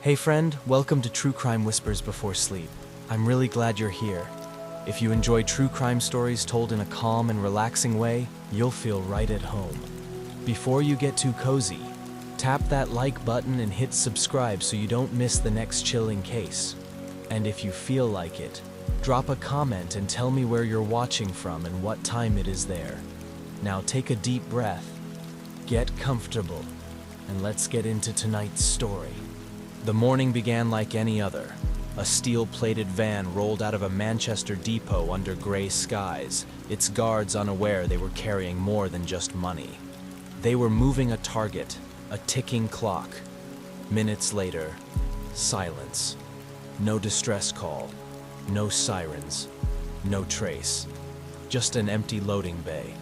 Hey friend, welcome to True Crime Whispers Before Sleep. I'm really glad you're here. If you enjoy true crime stories told in a calm and relaxing way, you'll feel right at home. Before you get too cozy, tap that like button and hit subscribe so you don't miss the next chilling case. And if you feel like it, drop a comment and tell me where you're watching from and what time it is there. Now take a deep breath, get comfortable, and let's get into tonight's story. The morning began like any other. A steel-plated van rolled out of a Manchester depot under gray skies, its guards unaware they were carrying more than just money. They were moving a target, a ticking clock. Minutes later, silence. No distress call, no sirens, no trace. Just an empty loading bay,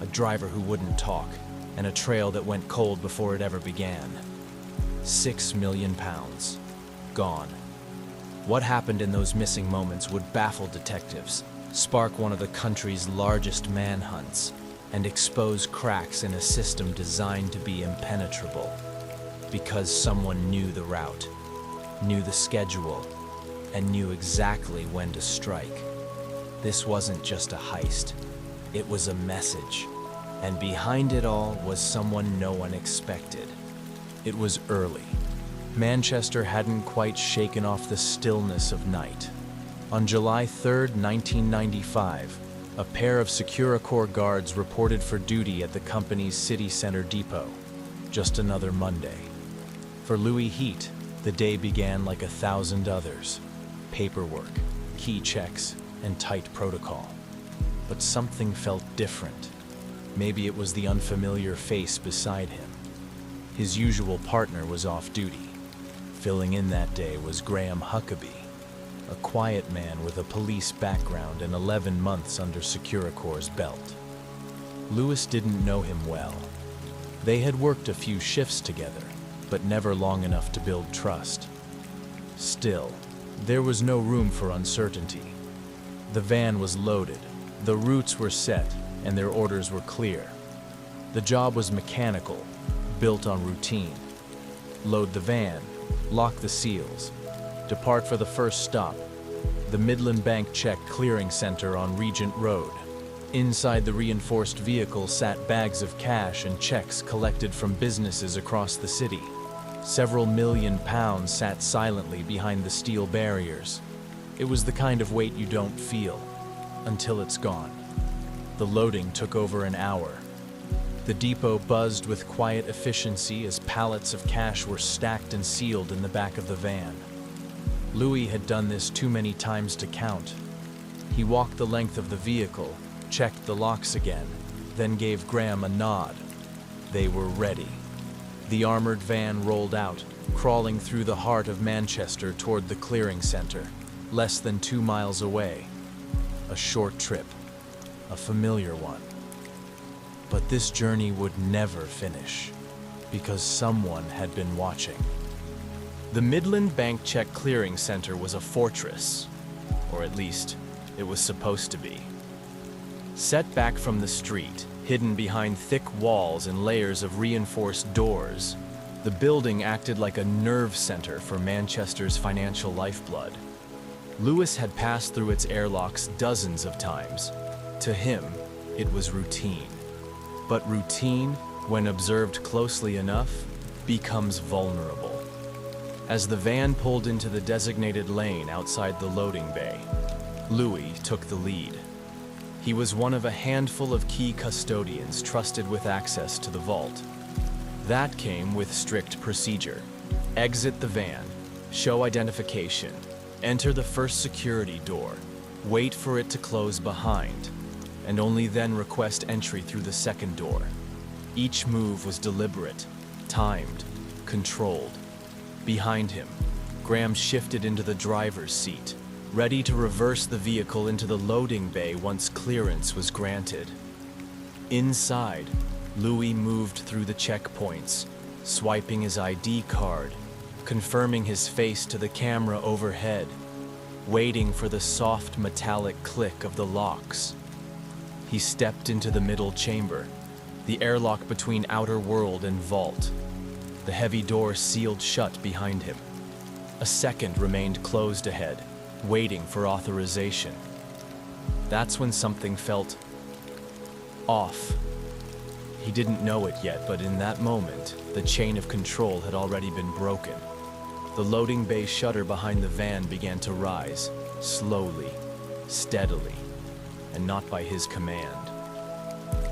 a driver who wouldn't talk, and a trail that went cold before it ever began. 6 million pounds. Gone. What happened in those missing moments would baffle detectives, spark one of the country's largest manhunts, and expose cracks in a system designed to be impenetrable. Because someone knew the route, knew the schedule, and knew exactly when to strike. This wasn't just a heist. It was a message. And behind it all was someone no one expected. It was early. Manchester hadn't quite shaken off the stillness of night. On July 3, 1995, a pair of Securicor guards reported for duty at the company's city center depot. Just another Monday. For Louis Heat, the day began like 1,000 others. Paperwork, key checks, and tight protocol. But something felt different. Maybe it was the unfamiliar face beside him. His usual partner was off duty. Filling in that day was Graham Huckabee, a quiet man with a police background and 11 months under Securicor's belt. Louis didn't know him well. They had worked a few shifts together, but never long enough to build trust. Still, there was no room for uncertainty. The van was loaded, the routes were set, and their orders were clear. The job was mechanical, built on routine. Load the van, lock the seals, depart for the first stop, the Midland Bank Check Clearing Center on Regent Road. Inside the reinforced vehicle sat bags of cash and checks collected from businesses across the city. Several million pounds sat silently behind the steel barriers. It was the kind of weight you don't feel until it's gone. The loading took over an hour. The depot buzzed with quiet efficiency as pallets of cash were stacked and sealed in the back of the van. Louis had done this too many times to count. He walked the length of the vehicle, checked the locks again, then gave Graham a nod. They were ready. The armored van rolled out, crawling through the heart of Manchester toward the clearing center, less than 2 miles away. A short trip. A familiar one. But this journey would never finish, because someone had been watching. The Midland Bank Check Clearing Center was a fortress, or at least, it was supposed to be. Set back from the street, hidden behind thick walls and layers of reinforced doors, the building acted like a nerve center for Manchester's financial lifeblood. Louis had passed through its airlocks dozens of times. To him, it was routine. But routine, when observed closely enough, becomes vulnerable. As the van pulled into the designated lane outside the loading bay, Louis took the lead. He was one of a handful of key custodians trusted with access to the vault. That came with strict procedure. Exit the van, show identification, enter the first security door, wait for it to close behind, and only then request entry through the second door. Each move was deliberate, timed, controlled. Behind him, Graham shifted into the driver's seat, ready to reverse the vehicle into the loading bay once clearance was granted. Inside, Louis moved through the checkpoints, swiping his ID card, confirming his face to the camera overhead, waiting for the soft metallic click of the locks. He stepped into the middle chamber, the airlock between outer world and vault. The heavy door sealed shut behind him. A second remained closed ahead, waiting for authorization. That's when something felt off. He didn't know it yet, but in that moment, the chain of control had already been broken. The loading bay shutter behind the van began to rise, slowly, steadily, and not by his command.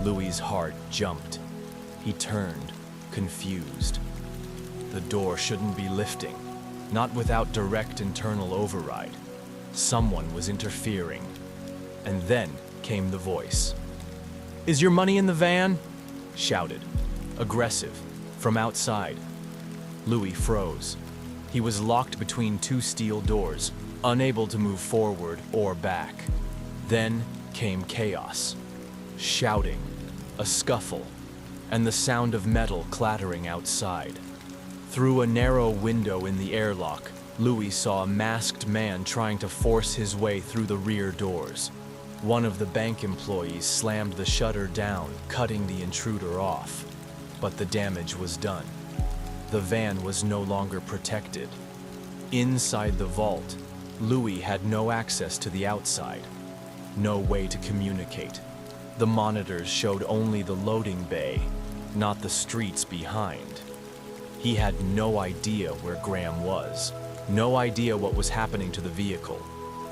Louis's heart jumped. He turned, confused. The door shouldn't be lifting, not without direct internal override. Someone was interfering. And then came the voice. "Is your money in the van?" Shouted, aggressive, from outside. Louis froze. He was locked between two steel doors, unable to move forward or back. Then came chaos. Shouting, a scuffle, and the sound of metal clattering outside. Through a narrow window in the airlock, Louis saw a masked man trying to force his way through the rear doors. One of the bank employees slammed the shutter down, cutting the intruder off. But the damage was done. The van was no longer protected. Inside the vault, Louis had no access to the outside. No way to communicate. The monitors showed only the loading bay, not the streets behind. He had no idea where Graham was. No idea what was happening to the vehicle.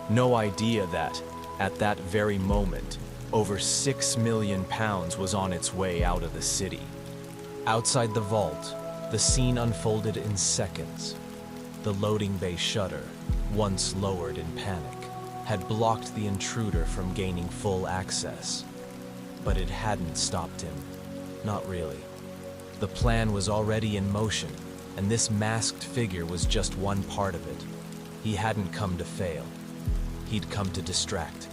No idea that, at that very moment, over £6 million was on its way out of the city. Outside the vault, the scene unfolded in seconds. The loading bay shutter, once lowered in panic, had blocked the intruder from gaining full access. But it hadn't stopped him. Not really. The plan was already in motion, and this masked figure was just one part of it. He hadn't come to fail. He'd come to distract.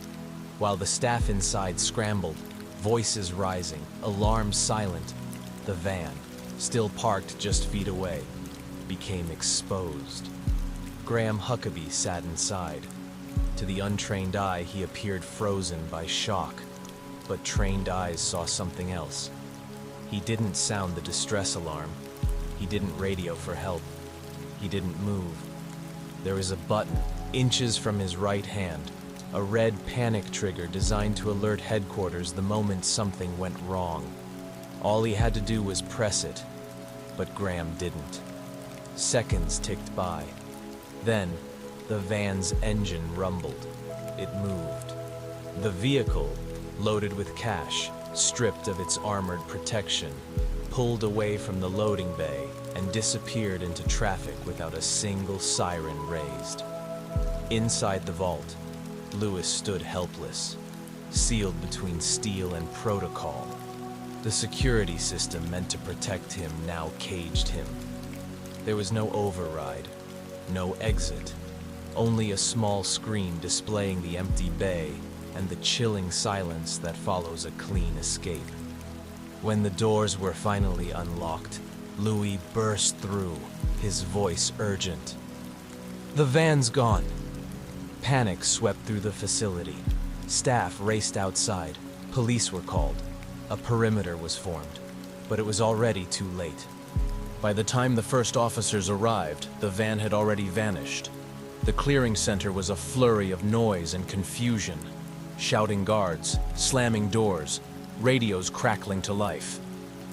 While the staff inside scrambled, voices rising, alarms silent, the van, still parked just feet away, became exposed. Graham Huckabee sat inside. To the untrained eye, he appeared frozen by shock, but trained eyes saw something else. He didn't sound the distress alarm. He didn't radio for help. He didn't move. There was a button, inches from his right hand, a red panic trigger designed to alert headquarters the moment something went wrong. All he had to do was press it, but Graham didn't. Seconds ticked by. Then, the van's engine rumbled. It moved. The vehicle, loaded with cash, stripped of its armored protection, pulled away from the loading bay and disappeared into traffic without a single siren raised. Inside the vault, Louis stood helpless, sealed between steel and protocol. The security system meant to protect him now caged him. There was no override, no exit, only a small screen displaying the empty bay and the chilling silence that follows a clean escape. When the doors were finally unlocked, Louis burst through, his voice urgent. "The van's gone." Panic swept through the facility. Staff raced outside. Police were called. A perimeter was formed, but it was already too late. By the time the first officers arrived, the van had already vanished. The clearing center was a flurry of noise and confusion. Shouting guards, slamming doors, radios crackling to life.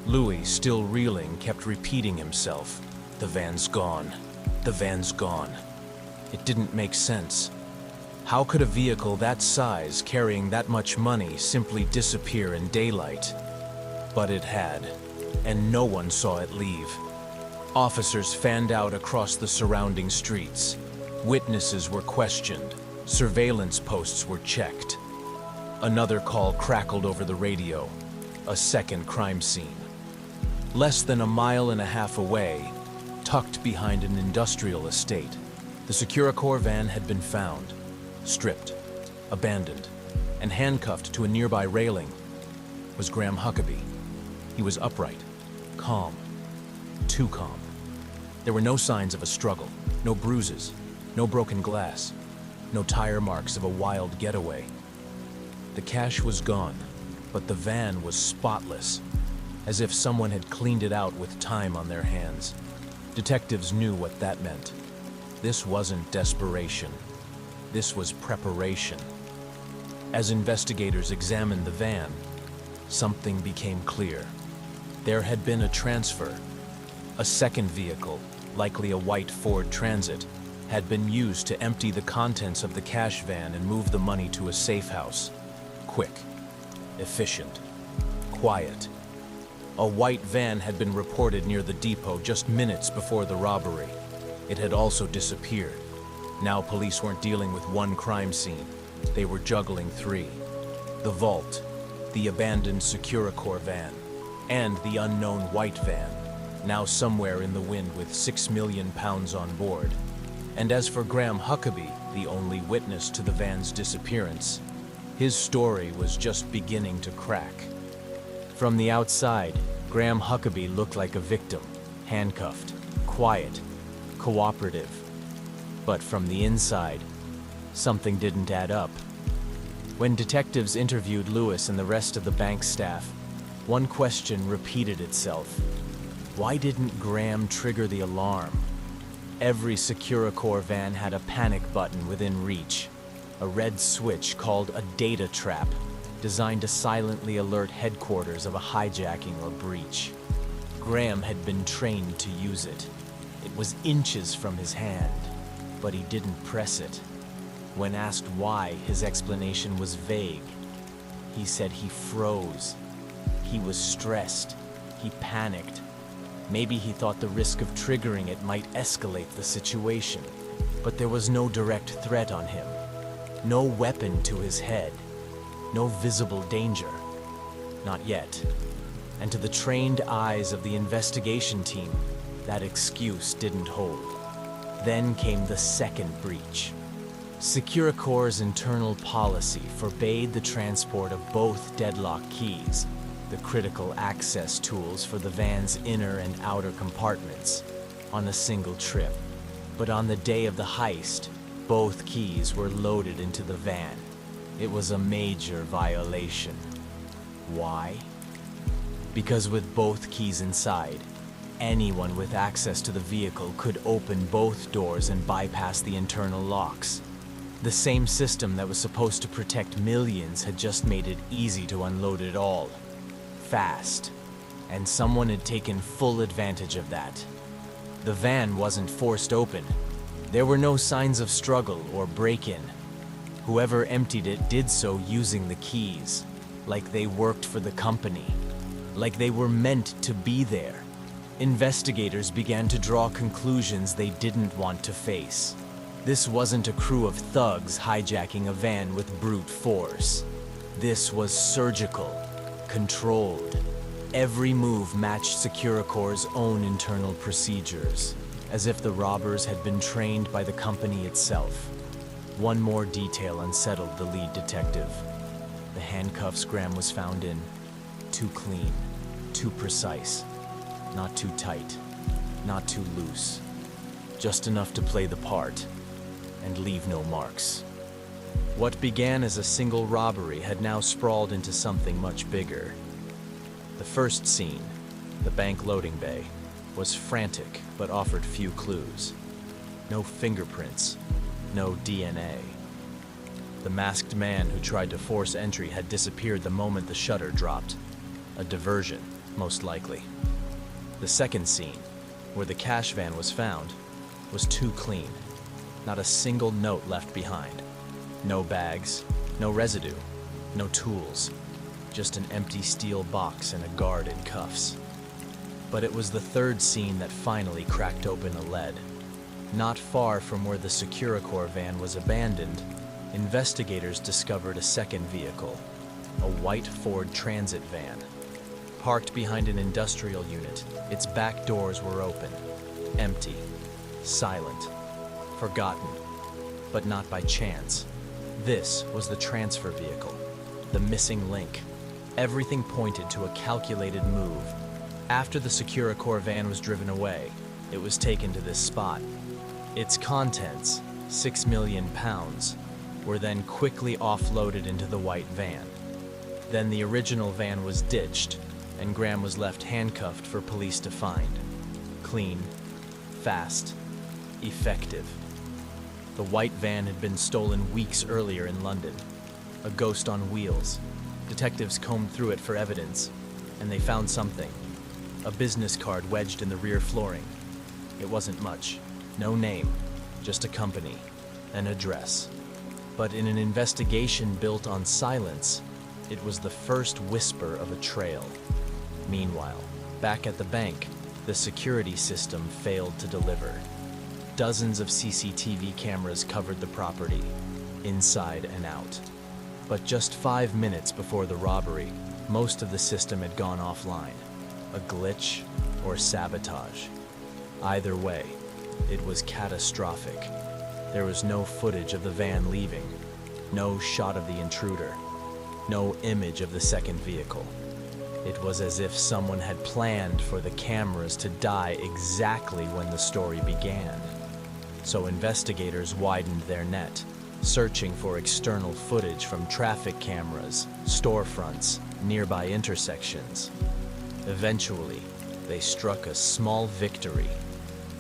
Louis, still reeling, kept repeating himself. "The van's gone. The van's gone." It didn't make sense. How could a vehicle that size, carrying that much money, simply disappear in daylight? But it had, and no one saw it leave. Officers fanned out across the surrounding streets. Witnesses were questioned. Surveillance posts were checked. Another call crackled over the radio. A second crime scene. Less than a mile and a half away, tucked behind an industrial estate, the Securicorps van had been found. Stripped, abandoned, and handcuffed to a nearby railing was Graham Huckabee. He was upright, calm, too calm. There were no signs of a struggle, no bruises, no broken glass, no tire marks of a wild getaway. The cash was gone, but the van was spotless, as if someone had cleaned it out with time on their hands. Detectives knew what that meant. This wasn't desperation. This was preparation. As investigators examined the van, something became clear. There had been a transfer. A second vehicle, likely a white Ford Transit, had been used to empty the contents of the cash van and move the money to a safe house. Quick, efficient, quiet. A white van had been reported near the depot just minutes before the robbery. It had also disappeared. Now police weren't dealing with one crime scene. They were juggling three. The vault, the abandoned Securicorp van, and the unknown white van, now somewhere in the wind with 6 million pounds on board. And as for Graham Huckabee, the only witness to the van's disappearance, his story was just beginning to crack. From the outside, Graham Huckabee looked like a victim, handcuffed, quiet, cooperative. But from the inside, something didn't add up. When detectives interviewed Lewis and the rest of the bank staff, one question repeated itself. Why didn't Graham trigger the alarm? Every Securicorp van had a panic button within reach, a red switch called a data trap, designed to silently alert headquarters of a hijacking or breach. Graham had been trained to use it. It was inches from his hand, but he didn't press it. When asked why, his explanation was vague. He said he froze. He was stressed. He panicked. Maybe he thought the risk of triggering it might escalate the situation. But there was no direct threat on him. No weapon to his head. No visible danger. Not yet. And to the trained eyes of the investigation team, that excuse didn't hold. Then came the second breach. Securicorp's internal policy forbade the transport of both deadlock keys, the critical access tools for the van's inner and outer compartments, on a single trip. But on the day of the heist, both keys were loaded into the van. It was a major violation. Why? Because with both keys inside, anyone with access to the vehicle could open both doors and bypass the internal locks. The same system that was supposed to protect millions had just made it easy to unload it all. Fast. And someone had taken full advantage of that. The van wasn't forced open. There were no signs of struggle or break-in. Whoever emptied it did so using the keys, like they worked for the company, like they were meant to be there. Investigators began to draw conclusions they didn't want to face. This wasn't a crew of thugs hijacking a van with brute force. This was surgical, controlled. Every move matched Securicorp's own internal procedures, as if the robbers had been trained by the company itself. One more detail unsettled the lead detective. The handcuffs Graham was found in. Too clean, too precise. Not too tight, not too loose. Just enough to play the part and leave no marks. What began as a single robbery had now sprawled into something much bigger. The first scene, the bank loading bay, was frantic but offered few clues. No fingerprints, no DNA. The masked man who tried to force entry had disappeared the moment the shutter dropped. A diversion, most likely. The second scene, where the cash van was found, was too clean. Not a single note left behind. No bags, no residue, no tools. Just an empty steel box and a guard in cuffs. But it was the third scene that finally cracked open a lead. Not far from where the Securicorp van was abandoned, investigators discovered a second vehicle, a white Ford Transit van. Parked behind an industrial unit, its back doors were open, empty, silent, forgotten, but not by chance. This was the transfer vehicle, the missing link. Everything pointed to a calculated move. After the Securicorp van was driven away, it was taken to this spot. Its contents, 6 million pounds, were then quickly offloaded into the white van. Then the original van was ditched, and Graham was left handcuffed for police to find. Clean, fast, effective. The white van had been stolen weeks earlier in London. A ghost on wheels. Detectives combed through it for evidence, and they found something. A business card wedged in the rear flooring. It wasn't much. No name, just a company, an address. But in an investigation built on silence, it was the first whisper of a trail. Meanwhile, back at the bank, the security system failed to deliver. Dozens of CCTV cameras covered the property, inside and out. But just 5 minutes before the robbery, most of the system had gone offline. A glitch or sabotage. Either way, it was catastrophic. There was no footage of the van leaving, no shot of the intruder, no image of the second vehicle. It was as if someone had planned for the cameras to die exactly when the story began. So investigators widened their net, searching for external footage from traffic cameras, storefronts, nearby intersections. Eventually, they struck a small victory.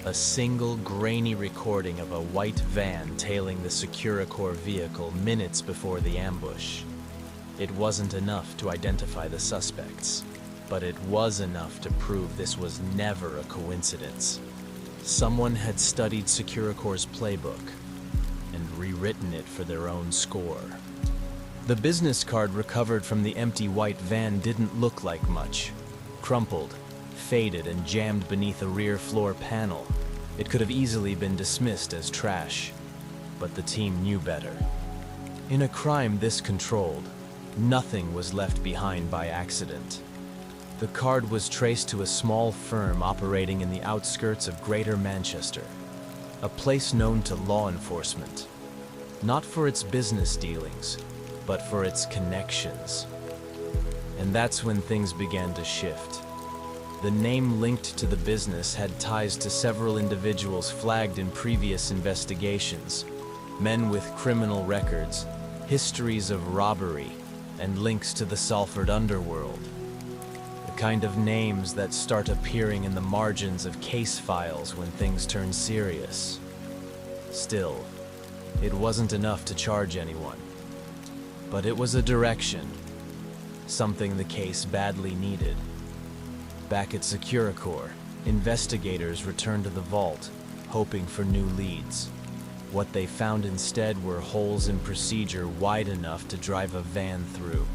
A single grainy recording of a white van tailing the Securicore vehicle minutes before the ambush. It wasn't enough to identify the suspects, but it was enough to prove this was never a coincidence. Someone had studied Securicore's playbook and rewritten it for their own score. The business card recovered from the empty white van didn't look like much. Crumpled, faded, and jammed beneath a rear floor panel. It could have easily been dismissed as trash, but the team knew better. In a crime this controlled, nothing was left behind by accident. The card was traced to a small firm operating in the outskirts of Greater Manchester, a place known to law enforcement, not for its business dealings, but for its connections. And that's when things began to shift. The name linked to the business had ties to several individuals flagged in previous investigations, men with criminal records, histories of robbery, and links to the Salford underworld. The kind of names that start appearing in the margins of case files when things turn serious. Still, it wasn't enough to charge anyone. But it was a direction, something the case badly needed. Back at Securicore, investigators returned to the vault, hoping for new leads. What they found instead were holes in procedure wide enough to drive a van through.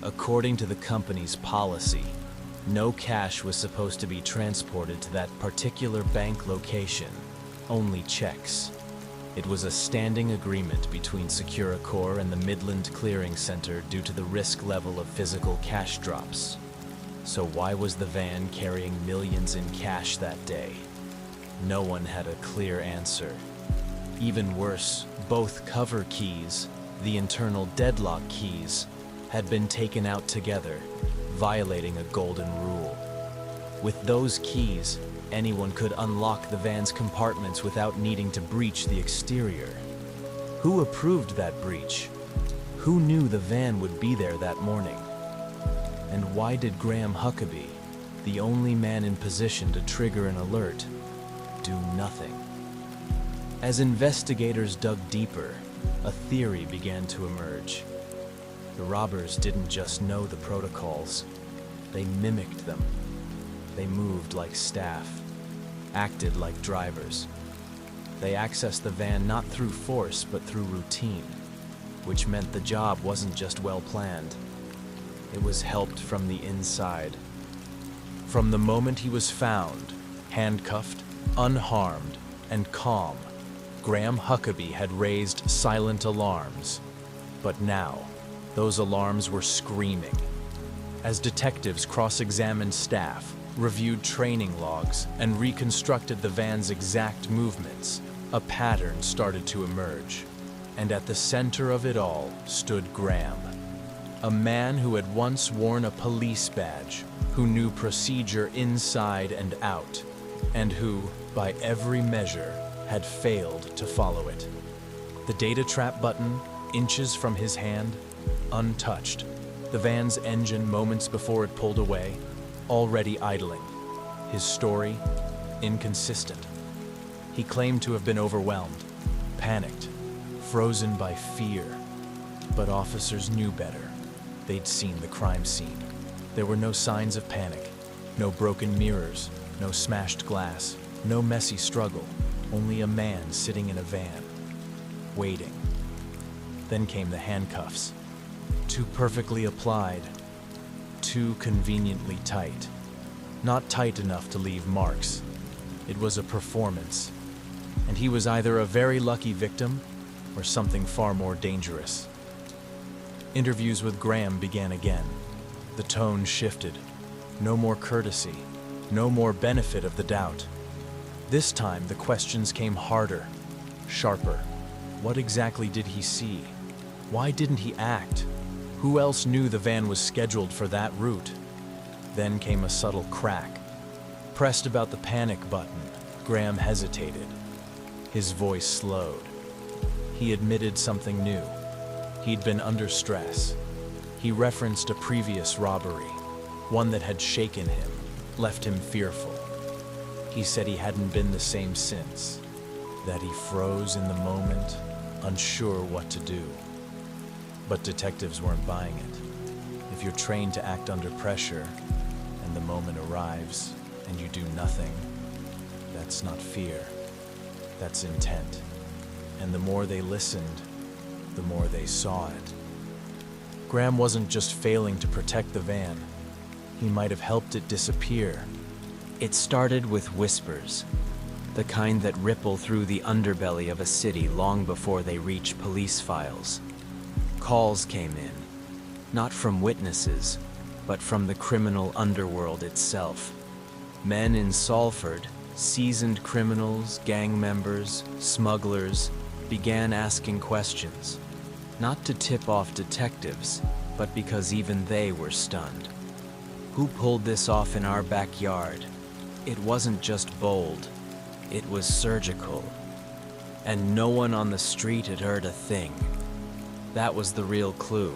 According to the company's policy, no cash was supposed to be transported to that particular bank location, only checks. It was a standing agreement between Securicore and the Midland Clearing Center due to the risk level of physical cash drops. So why was the van carrying millions in cash that day? No one had a clear answer. Even worse, both cover keys, the internal deadlock keys, had been taken out together, violating a golden rule. With those keys, anyone could unlock the van's compartments without needing to breach the exterior. Who approved that breach? Who knew the van would be there that morning? And why did Graham Huckabee, the only man in position to trigger an alert, do nothing? As investigators dug deeper, a theory began to emerge. The robbers didn't just know the protocols, they mimicked them. They moved like staff, acted like drivers. They accessed the van not through force, but through routine, which meant the job wasn't just well planned. It was helped from the inside. From the moment he was found, handcuffed, unharmed, and calm, Graham Huckabee had raised silent alarms. But now, those alarms were screaming. As detectives cross-examined staff, reviewed training logs, and reconstructed the van's exact movements, a pattern started to emerge. And at the center of it all stood Graham, a man who had once worn a police badge, who knew procedure inside and out, and who, by every measure, had failed to follow it. The data trap button, inches from his hand, untouched. The van's engine moments before it pulled away, already idling. His story, inconsistent. He claimed to have been overwhelmed, panicked, frozen by fear. But officers knew better. They'd seen the crime scene. There were no signs of panic, no broken mirrors, no smashed glass, no messy struggle, only a man sitting in a van, waiting. Then came the handcuffs. Too perfectly applied, too conveniently tight. Not tight enough to leave marks. It was a performance, and he was either a very lucky victim or something far more dangerous. Interviews with Graham began again. The tone shifted. No more courtesy, no more benefit of the doubt. This time the questions came harder, sharper. What exactly did he see? Why didn't he act? Who else knew the van was scheduled for that route? Then came a subtle crack. Pressed about the panic button, Graham hesitated. His voice slowed. He admitted something new. He'd been under stress. He referenced a previous robbery, one that had shaken him, left him fearful. He said he hadn't been the same since, that he froze in the moment, unsure what to do. But detectives weren't buying it. If you're trained to act under pressure, and the moment arrives, and you do nothing, that's not fear, that's intent. And the more they listened, the more they saw it. Graham wasn't just failing to protect the van. He might have helped it disappear. It started with whispers, the kind that ripple through the underbelly of a city long before they reach police files. Calls came in, not from witnesses, but from the criminal underworld itself. Men in Salford, seasoned criminals, gang members, smugglers, began asking questions, not to tip off detectives, but because even they were stunned. Who pulled this off in our backyard? It wasn't just bold, it was surgical. And no one on the street had heard a thing. That was the real clue.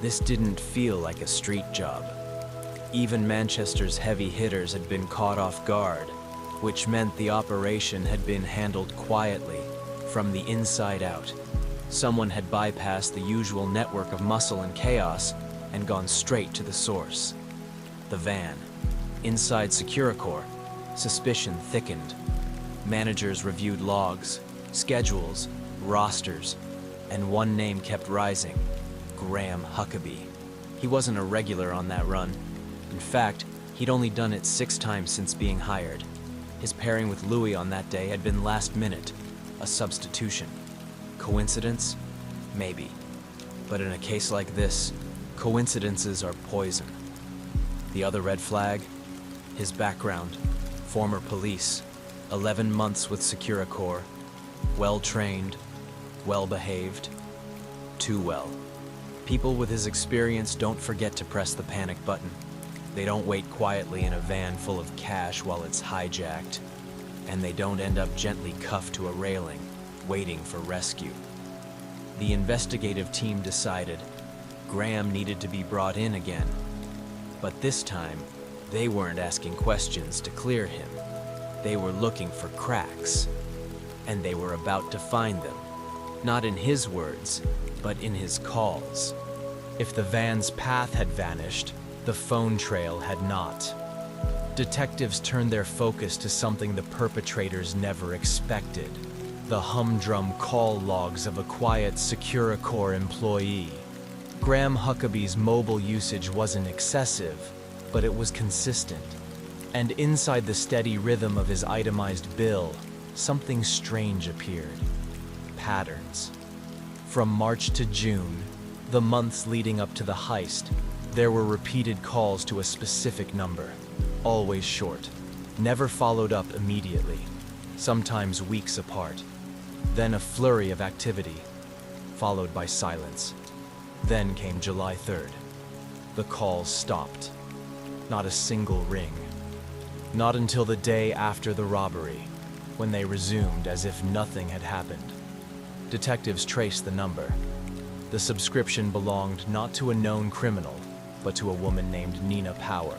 This didn't feel like a street job. Even Manchester's heavy hitters had been caught off guard, which meant the operation had been handled quietly, from the inside out. Someone had bypassed the usual network of muscle and chaos and gone straight to the source. The van. Inside Securicorps, suspicion thickened. Managers reviewed logs, schedules, rosters, and one name kept rising: Graham Huckabee. He wasn't a regular on that run. In fact, he'd only done it 6 times since being hired. His pairing with Louis on that day had been last minute, a substitution. Coincidence? Maybe. But in a case like this, coincidences are poison. The other red flag? His background. Former police. 11 months with Securicorps. Well-trained. Well-behaved. Too well. People with his experience don't forget to press the panic button. They don't wait quietly in a van full of cash while it's hijacked. And they don't end up gently cuffed to a railing, waiting for rescue. The investigative team decided Graham needed to be brought in again. But this time, they weren't asking questions to clear him. They were looking for cracks. And they were about to find them. Not in his words, but in his calls. If the van's path had vanished, the phone trail had not. Detectives turned their focus to something the perpetrators never expected: the humdrum call logs of a quiet Securicorps employee. Graham Huckabee's mobile usage wasn't excessive, but it was consistent. And inside the steady rhythm of his itemized bill, something strange appeared. Patterns. From March to June, the months leading up to the heist, there were repeated calls to a specific number, always short, never followed up immediately, sometimes weeks apart. Then a flurry of activity, followed by silence. Then came July 3rd. The calls stopped. Not a single ring. Not until the day after the robbery, when they resumed as if nothing had happened. Detectives traced the number. The subscription belonged not to a known criminal, but to a woman named Nina Power.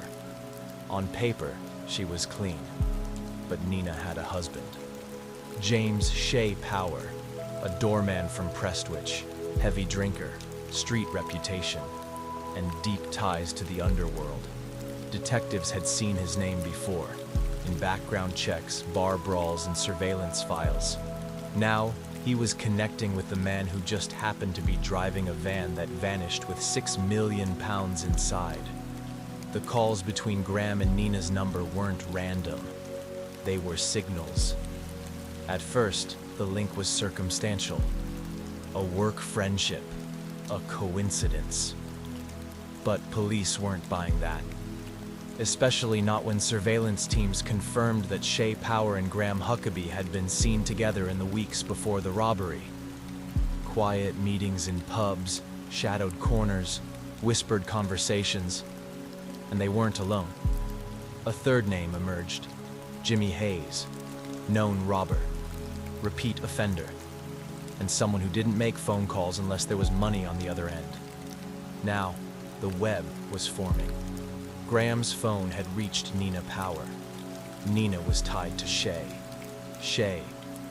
On paper, she was clean, but Nina had a husband. James Shea Power, a doorman from Prestwich, heavy drinker, street reputation, and deep ties to the underworld. Detectives had seen his name before, in background checks, bar brawls, and surveillance files. Now, he was connecting with the man who just happened to be driving a van that vanished with £6 million inside. The calls between Graham and Nina's number weren't random. They were signals. At first, the link was circumstantial. A work friendship, a coincidence. But police weren't buying that. Especially not when surveillance teams confirmed that Shay Power and Graham Huckabee had been seen together in the weeks before the robbery. Quiet meetings in pubs, shadowed corners, whispered conversations, and they weren't alone. A third name emerged, Jimmy Hayes, known robber, repeat offender, and someone who didn't make phone calls unless there was money on the other end. Now, the web was forming. Graham's phone had reached Nina Power. Nina was tied to Shay. Shay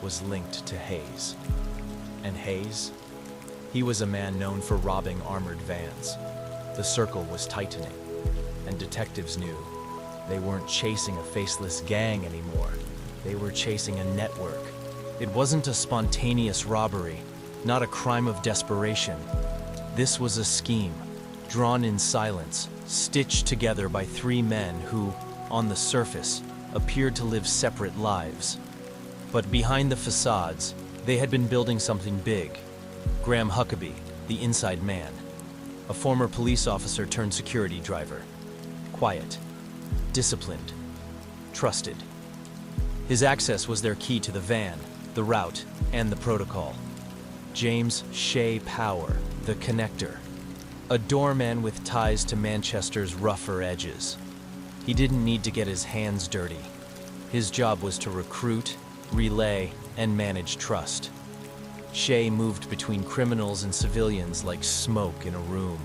was linked to Hayes. And Hayes? He was a man known for robbing armored vans. The circle was tightening, and detectives knew they weren't chasing a faceless gang anymore. They were chasing a network. It wasn't a spontaneous robbery, not a crime of desperation. This was a scheme, drawn in silence, stitched together by three men who, on the surface, appeared to live separate lives. But behind the facades, they had been building something big. Graham Huckabee, the inside man, a former police officer turned security driver. Quiet, disciplined, trusted. His access was their key to the van, the route, and the protocol. James Shay Power, the connector. A doorman with ties to Manchester's rougher edges. He didn't need to get his hands dirty. His job was to recruit, relay, and manage trust. Shay moved between criminals and civilians like smoke in a room.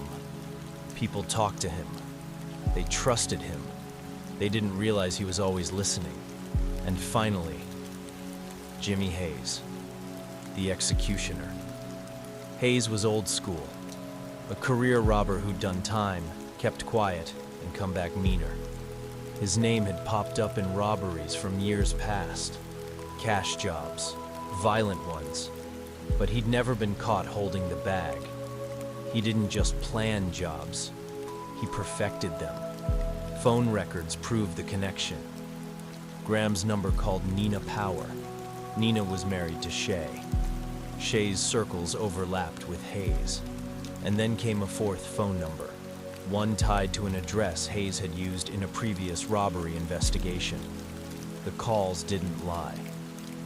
People talked to him. They trusted him. They didn't realize he was always listening. And finally, Jimmy Hayes, the executioner. Hayes was old school. A career robber who'd done time, kept quiet, and come back meaner. His name had popped up in robberies from years past. Cash jobs, violent ones. But he'd never been caught holding the bag. He didn't just plan jobs. He perfected them. Phone records proved the connection. Graham's number called Nina Power. Nina was married to Shay. Shay's circles overlapped with Hayes. And then came a fourth phone number, one tied to an address Hayes had used in a previous robbery investigation. The calls didn't lie.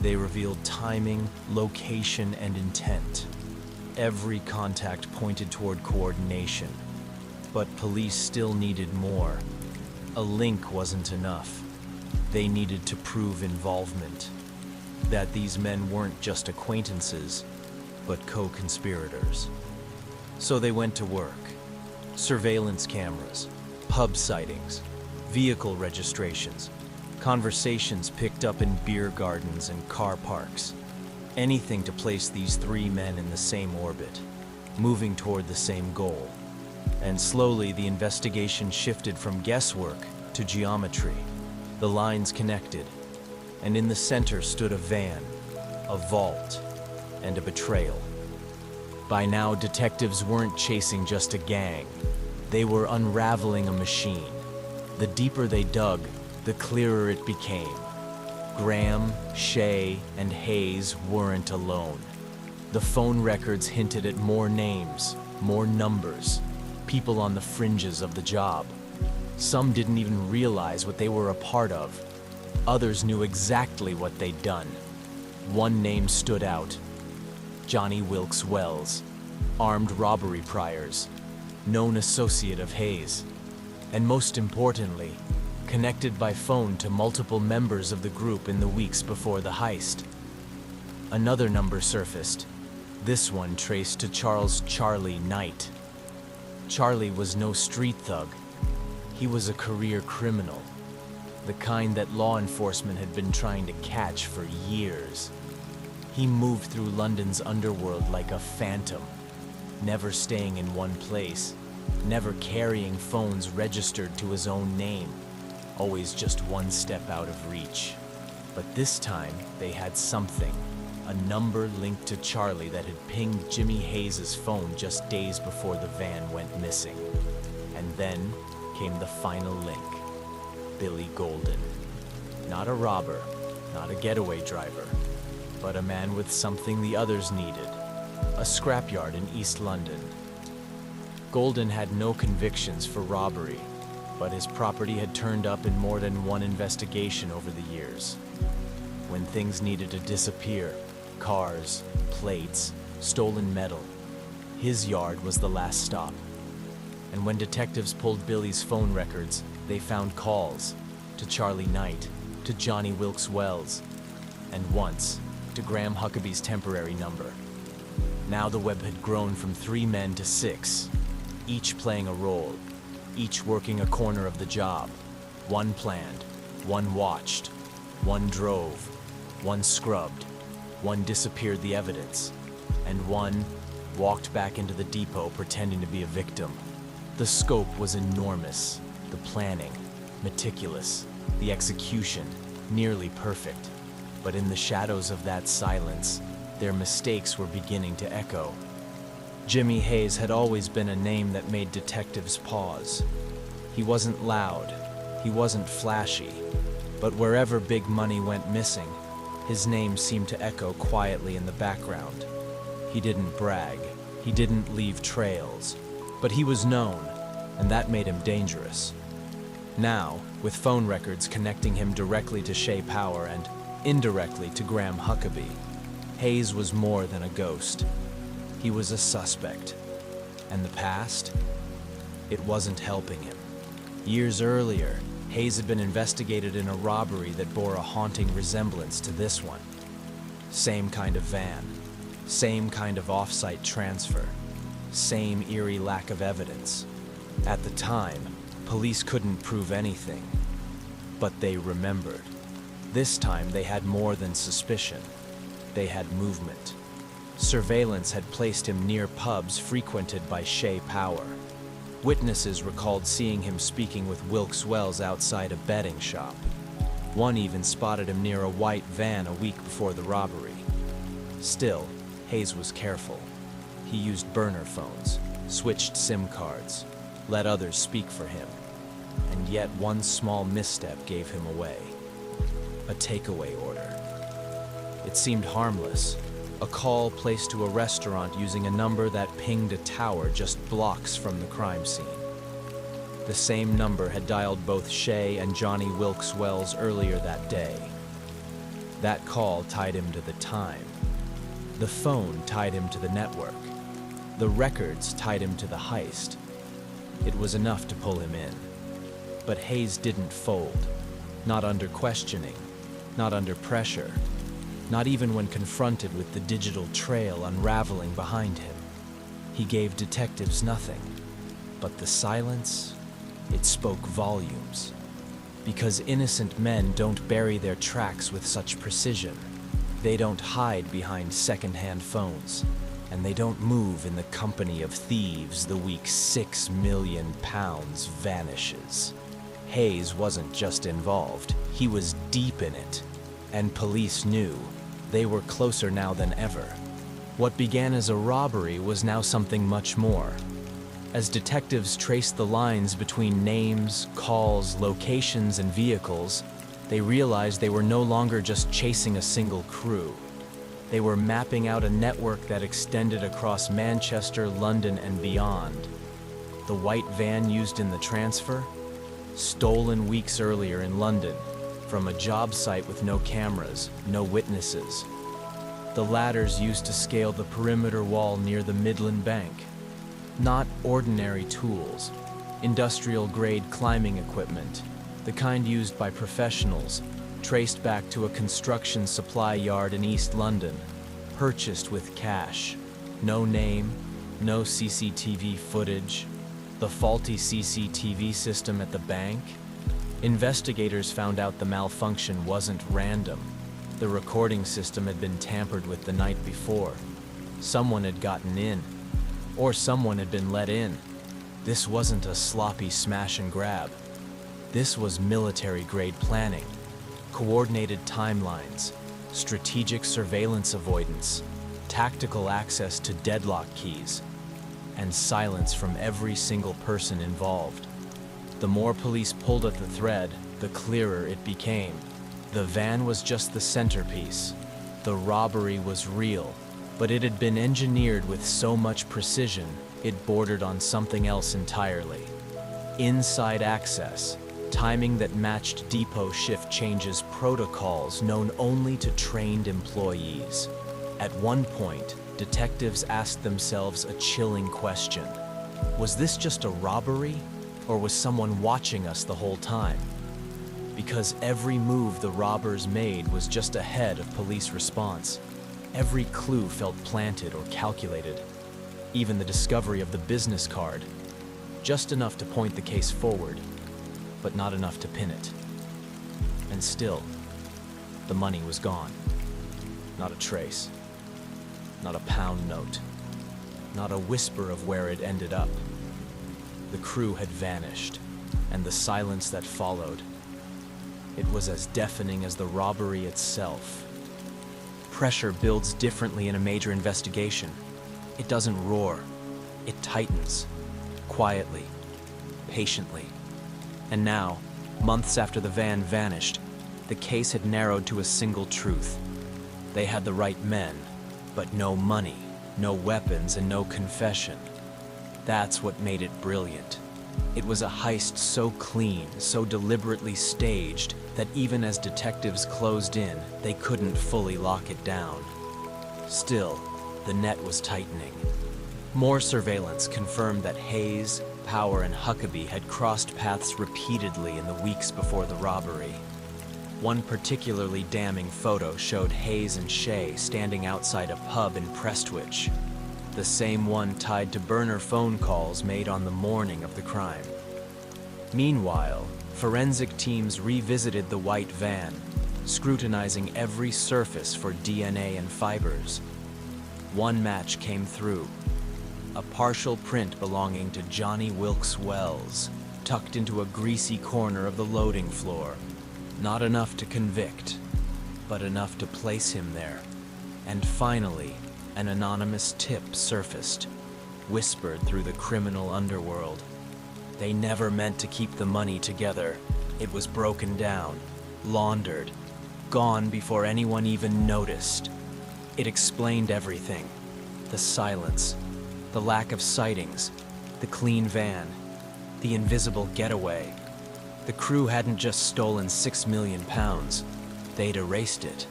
They revealed timing, location, and intent. Every contact pointed toward coordination. But police still needed more. A link wasn't enough. They needed to prove involvement. That these men weren't just acquaintances, but co-conspirators. So they went to work. Surveillance cameras, pub sightings, vehicle registrations, conversations picked up in beer gardens and car parks. Anything to place these three men in the same orbit, moving toward the same goal. And slowly the investigation shifted from guesswork to geometry. The lines connected, and in the center stood a van, a vault, and a betrayal. By now, detectives weren't chasing just a gang. They were unraveling a machine. The deeper they dug, the clearer it became. Graham, Shay, and Hayes weren't alone. The phone records hinted at more names, more numbers, people on the fringes of the job. Some didn't even realize what they were a part of. Others knew exactly what they'd done. One name stood out: Johnny Wilkes Wells, armed robbery priors, known associate of Hayes, and most importantly, connected by phone to multiple members of the group in the weeks before the heist. Another number surfaced, this one traced to Charles "Charlie" Knight. Charlie was no street thug. He was a career criminal, the kind that law enforcement had been trying to catch for years. He moved through London's underworld like a phantom, never staying in one place, never carrying phones registered to his own name, always just one step out of reach. But this time, they had something, a number linked to Charlie that had pinged Jimmy Hayes' phone just days before the van went missing. And then came the final link, Billy Golden. Not a robber, not a getaway driver, but a man with something the others needed, a scrapyard in East London. Golden had no convictions for robbery, but his property had turned up in more than one investigation over the years. When things needed to disappear, cars, plates, stolen metal, his yard was the last stop. And when detectives pulled Billy's phone records, they found calls to Charlie Knight, to Johnny Wilkes Wells, and once to Graham Huckabee's temporary number. Now the web had grown from 3 men to 6, each playing a role, each working a corner of the job. One planned, one watched, one drove, one scrubbed, one disappeared the evidence, and one walked back into the depot pretending to be a victim. The scope was enormous, the planning meticulous, the execution nearly perfect. But in the shadows of that silence, their mistakes were beginning to echo. Jimmy Hayes had always been a name that made detectives pause. He wasn't loud, he wasn't flashy, but wherever big money went missing, his name seemed to echo quietly in the background. He didn't brag, he didn't leave trails, but he was known, and that made him dangerous. Now, with phone records connecting him directly to Shea Power and indirectly to Graham Huckabee, Hayes was more than a ghost. He was a suspect. And the past? It wasn't helping him. Years earlier, Hayes had been investigated in a robbery that bore a haunting resemblance to this one. Same kind of van, same kind of off-site transfer, same eerie lack of evidence. At the time, police couldn't prove anything, but they remembered. This time they had more than suspicion. They had movement. Surveillance had placed him near pubs frequented by Shea Power. Witnesses recalled seeing him speaking with Wilkes Wells outside a betting shop. One even spotted him near a white van a week before the robbery. Still, Hayes was careful. He used burner phones, switched SIM cards, let others speak for him. And yet one small misstep gave him away. A takeaway order. It seemed harmless. A call placed to a restaurant using a number that pinged a tower just blocks from the crime scene. The same number had dialed both Shea and Johnny Wilkes Wells earlier that day. That call tied him to the time. The phone tied him to the network. The records tied him to the heist. It was enough to pull him in. But Hayes didn't fold. Not under questioning. Not under pressure. Not even when confronted with the digital trail unraveling behind him. He gave detectives nothing. But the silence, it spoke volumes. Because innocent men don't bury their tracks with such precision. They don't hide behind second-hand phones. And they don't move in the company of thieves the week £6 million vanishes. Hayes wasn't just involved, he was deep in it. And police knew. They were closer now than ever. What began as a robbery was now something much more. As detectives traced the lines between names, calls, locations, and vehicles, they realized they were no longer just chasing a single crew. They were mapping out a network that extended across Manchester, London, and beyond. The white van used in the transfer? Stolen weeks earlier in London, from a job site with no cameras, no witnesses. The ladders used to scale the perimeter wall near the Midland Bank. Not ordinary tools, industrial-grade climbing equipment, the kind used by professionals, traced back to a construction supply yard in East London, purchased with cash. No name, no CCTV footage, the faulty CCTV system at the bank. Investigators found out the malfunction wasn't random. The recording system had been tampered with the night before. Someone had gotten in, or someone had been let in. This wasn't a sloppy smash and grab. This was military-grade planning, coordinated timelines, strategic surveillance avoidance, tactical access to deadlock keys, and silence from every single person involved. The more police pulled at the thread, the clearer it became. The van was just the centerpiece. The robbery was real, but it had been engineered with so much precision, it bordered on something else entirely. Inside access, timing that matched depot shift changes protocols known only to trained employees. At one point, detectives asked themselves a chilling question. Was this just a robbery, or was someone watching us the whole time? Because every move the robbers made was just ahead of police response. Every clue felt planted or calculated. Even the discovery of the business card. Just enough to point the case forward, but not enough to pin it. And still, the money was gone. Not a trace. Not a pound note. Not a whisper of where it ended up. The crew had vanished, and the silence that followed. It was as deafening as the robbery itself. Pressure builds differently in a major investigation. It doesn't roar. It tightens. Quietly. Patiently. And now, months after the van vanished, the case had narrowed to a single truth. They had the right men, but no money, no weapons, and no confession. That's what made it brilliant. It was a heist so clean, so deliberately staged, that even as detectives closed in, they couldn't fully lock it down. Still, the net was tightening. More surveillance confirmed that Hayes, Power, and Huckabee had crossed paths repeatedly in the weeks before the robbery. One particularly damning photo showed Hayes and Shea standing outside a pub in Prestwich, the same one tied to burner phone calls made on the morning of the crime. Meanwhile, forensic teams revisited the white van, scrutinizing every surface for DNA and fibers. One match came through. A partial print belonging to Johnny Wilkes Wells, tucked into a greasy corner of the loading floor. Not enough to convict, but enough to place him there. And finally, an anonymous tip surfaced, whispered through the criminal underworld. They never meant to keep the money together. It was broken down, laundered, gone before anyone even noticed. It explained everything. The silence, the lack of sightings, the clean van, the invisible getaway. The crew hadn't just stolen £6 million. They'd erased it,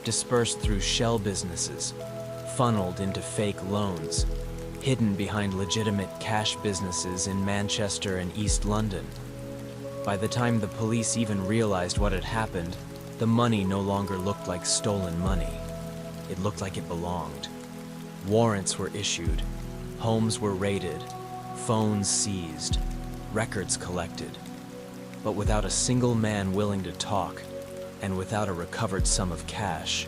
dispersed through shell businesses, funneled into fake loans, hidden behind legitimate cash businesses in Manchester and East London. By the time the police even realized what had happened, the money no longer looked like stolen money. It looked like it belonged. Warrants were issued, homes were raided, phones seized, records collected. But without a single man willing to talk, and without a recovered sum of cash,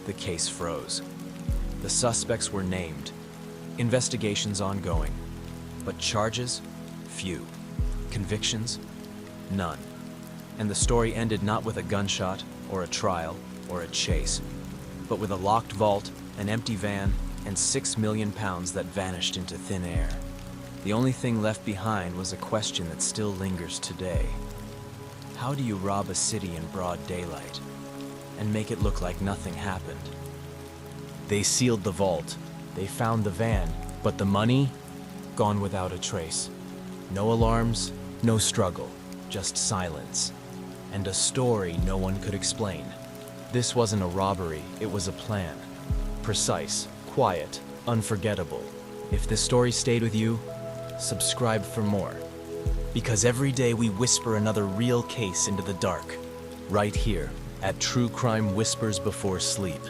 the case froze. The suspects were named, investigations ongoing, but charges? Few. Convictions? None. And the story ended not with a gunshot, or a trial, or a chase, but with a locked vault, an empty van, and £6 million that vanished into thin air. The only thing left behind was a question that still lingers today. How do you rob a city in broad daylight and make it look like nothing happened? They sealed the vault. They found the van, but the money? Gone without a trace. No alarms, no struggle, just silence. And a story no one could explain. This wasn't a robbery, it was a plan. Precise, quiet, unforgettable. If this story stayed with you, subscribe for more. Because every day we whisper another real case into the dark. Right here at True Crime Whispers Before Sleep.